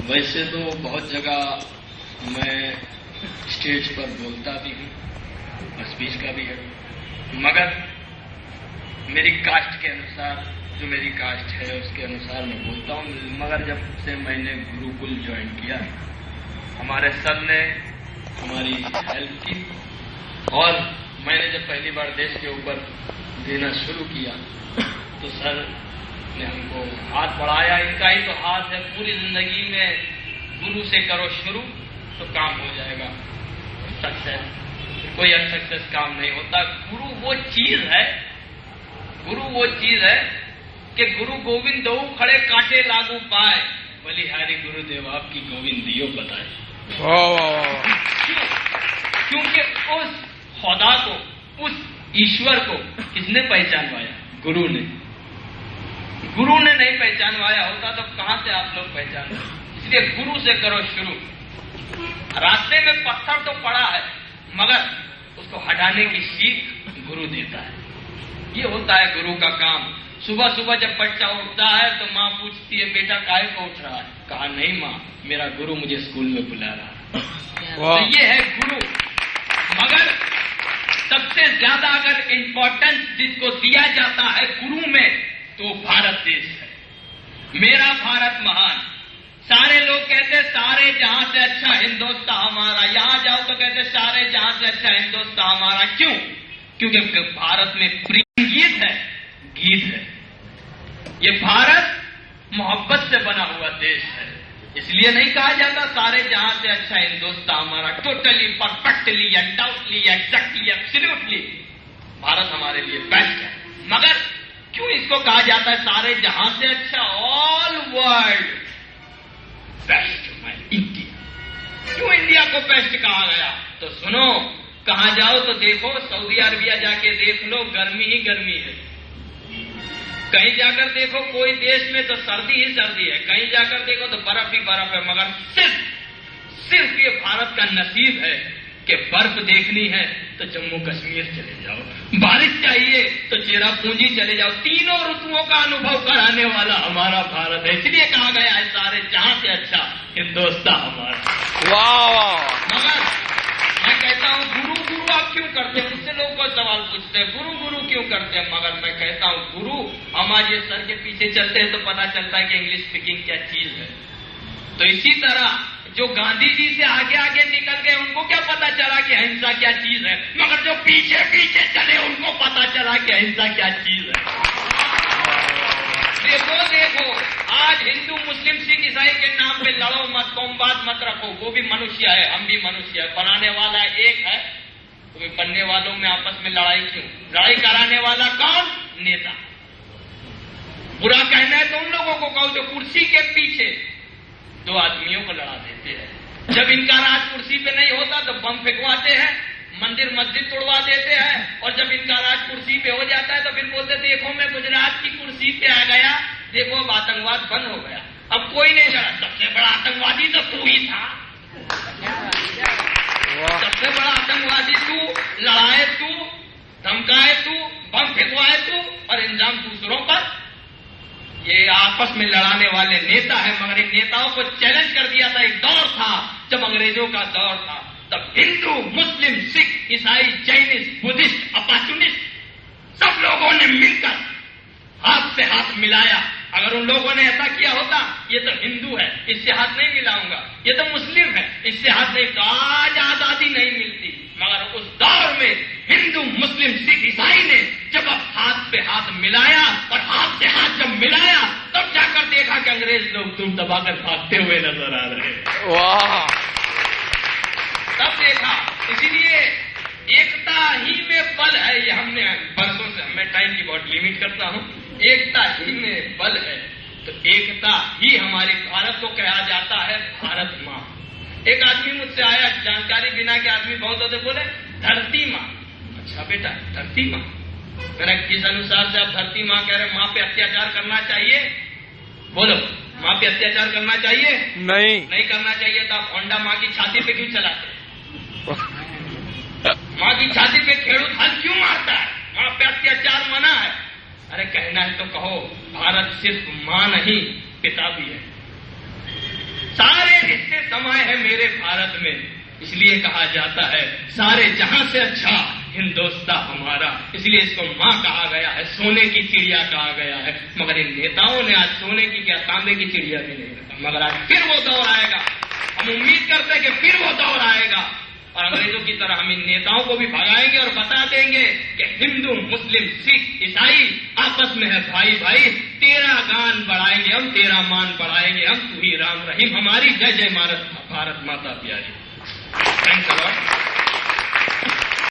वैसे तो बहुत जगह मैं स्टेज पर बोलता भी हूँ और स्पीच का भी है, मगर मेरी कास्ट के अनुसार, जो मेरी कास्ट है उसके अनुसार मैं बोलता हूँ। मगर जब से मैंने गुरुकुल ज्वाइन किया, हमारे सर ने हमारी हेल्प की और मैंने जब पहली बार देश के ऊपर देना शुरू किया तो सर ने हमको हाथ बढ़ाया। इनका ही तो हाथ है, पूरी जिंदगी में गुरु से करो शुरू तो काम हो जाएगा सक्सेस, कोई अनसक्सेस काम नहीं होता। गुरु वो चीज है, गुरु वो चीज है कि गुरु गोविंद दो खड़े कांटे लागू पाए, बलिहारी गुरुदेव आपकी गोविंद दियो बताए। क्योंकि उस खुदा को, उस ईश्वर को किसने पहचानवाया? गुरु ने। गुरु ने नहीं पहचानवाया होता तो कहां से आप लोग पहचान? इसलिए गुरु से करो शुरू। रास्ते में पत्थर तो पड़ा है मगर उसको हटाने की सीख गुरु देता है। ये होता है गुरु का काम। सुबह सुबह जब बच्चा उठता है तो माँ पूछती है बेटा काहे को उठ रहा है? कहा नहीं माँ, मेरा गुरु मुझे स्कूल में बुला रहा है। तो ये है गुरु। मगर सबसे ज्यादा अगर इम्पोर्टेंस जिसको दिया जाता है गुरु में तो भारत देश है। मेरा भारत महान। सारे लोग कहते सारे जहां से अच्छा हिंदुस्तान हमारा, यहां जाओ तो कहते सारे जहां से अच्छा हिंदुस्तान हमारा। क्यों? क्योंकि भारत में प्रेम गीत है, गीत है। ये भारत मोहब्बत से बना हुआ देश है, इसलिए नहीं कहा जाता सारे जहां से अच्छा हिंदुस्तान हमारा। Totally, perfectly, undoubtedly, exactly, absolutely Bharat हमारे लिए बेस्ट है। मगर क्यों इसको कहा जाता है सारे जहां से अच्छा? ऑल वर्ल्ड बेस्ट है इंडिया। क्यों इंडिया को बेस्ट कहा गया? तो सुनो, कहां जाओ तो देखो, सऊदी अरबिया जाके देख लो, गर्मी ही गर्मी है। कहीं जाकर देखो कोई देश में तो सर्दी ही सर्दी है, कहीं जाकर देखो तो बर्फ ही बर्फ है। मगर सिर्फ ये भारत का नसीब है कि बर्फ देखनी है तो जम्मू कश्मीर चले जाओ, बारिश चाहिए तो चेरापूंजी चले जाओ। तीनों ऋतुओं का अनुभव कराने वाला हमारा भारत है, इसलिए कहा गया है सारे जहां से अच्छा हिंदुस्तान हमारा। वाह! मगर मैं कहता हूं गुरु गुरु आप क्यों करते हैं? मुझसे लोग कोई सवाल पूछते हैं गुरु गुरु क्यों करते हैं? मगर मैं कहता हूं गुरु हमारे सर के पीछे चलते हैं तो पता चलता है कि इंग्लिश स्पीकिंग क्या चीज है। तो इसी तरह जो गांधी जी से आगे आगे निकल गए उनको क्या पता चला कि अहिंसा क्या चीज है? मगर जो पीछे पीछे चले उनको पता चला कि अहिंसा क्या चीज है। देखो आज हिंदू मुस्लिम सिख ईसाई के नाम पे लड़ो मत, कौमवाद मत रखो। वो भी मनुष्य है, हम भी मनुष्य है। बनाने वाला एक है, तो बनने वालों में आपस में लड़ाई क्यों? लड़ाई कराने वाला कौन? नेता। बुरा कहना है तो उन लोगों को कहो जो कुर्सी के पीछे दो आदमियों को लड़ा देते हैं। जब इनका राज कुर्सी पे नहीं होता तो बम फेंकवाते हैं, मंदिर मस्जिद तोड़वा देते हैं, और जब इनका राज कुर्सी पे हो जाता है तो फिर बोलते देखो मैं गुजरात की कुर्सी पे आ गया, देखो अब आतंकवाद बंद हो गया, अब कोई नहीं लड़ा। सबसे बड़ा आतंकवादी तो तू ही था, सबसे बड़ा आतंकवादी तू, लड़ाए तू, धमकाए तू, बम फेंकवाए तू और इंजाम दूसरों पर। ये आपस में लड़ाने वाले नेता है। मगर इन नेताओं को चैलेंज कर दिया था। एक दौर था जब अंग्रेजों का दौर था, तब हिंदू मुस्लिम सिख ईसाई जैनिस्ट बुद्धिस्ट अपॉर्चुनिस्ट सब लोगों ने मिलकर हाथ से हाथ मिलाया। अगर उन लोगों ने ऐसा किया होता ये तो हिंदू है इससे हाथ नहीं मिलाऊंगा, ये तो मुस्लिम है इससे हाथ नहीं, तो आज आजादी नहीं मिलती। मगर उस दौर में हिंदू मुस्लिम सिख ईसाई ने जब अब हाथ पे हाथ मिलाया और हाथ से हाथ जब मिलाया तब जाकर देखा कि अंग्रेज लोग तुम दबाकर भागते हुए नजर आ रहे हैं। वाह! तब देखा। इसीलिए एकता ही में बल है। ये हमने बरसों से, मैं टाइम की बहुत लिमिट करता हूं, एकता ही में बल है। तो एकता ही हमारी भारत को कहा जाता है भारत माँ। एक आदमी मुझसे आया, जानकारी बिना के आदमी बहुत होते, बोले धरती माँ। अच्छा बेटा धरती माँ, मेरा किस अनुसार से आप धरती माँ कह रहे? माँ पे अत्याचार करना चाहिए? बोलो, माँ पे अत्याचार करना चाहिए? नहीं करना चाहिए। तो आप होंडा माँ की छाती पे क्यों चलाते? माँ की छाती पे खेड़ूत हल क्यों मारता है? माँ पे अत्याचार मना है। अरे कहना है तो कहो, भारत सिर्फ माँ नहीं पिता भी है। सारे रिश्ते समाये हैं मेरे भारत में, इसलिए कहा जाता है सारे जहां से अच्छा हिंदुस्तान हमारा, इसलिए इसको मां कहा गया है, सोने की चिड़िया कहा गया है। मगर इन नेताओं ने आज सोने की क्या तांबे की चिड़िया भी नहीं रखा। मगर आज फिर वो दौर आएगा, हम उम्मीद करते हैं कि फिर वो दौर आएगा और अंग्रेजों की तरह हम इन नेताओं को भी भगाएंगे और बता देंगे कि हिंदू मुस्लिम सिख ईसाई आपस में है भाई भाई, तेरा गान बढ़ाएंगे हम, तेरा मान बढ़ाएंगे हम, तू ही राम रहीम हमारी, जय जय भारत माता प्यारी। Thanks a lot.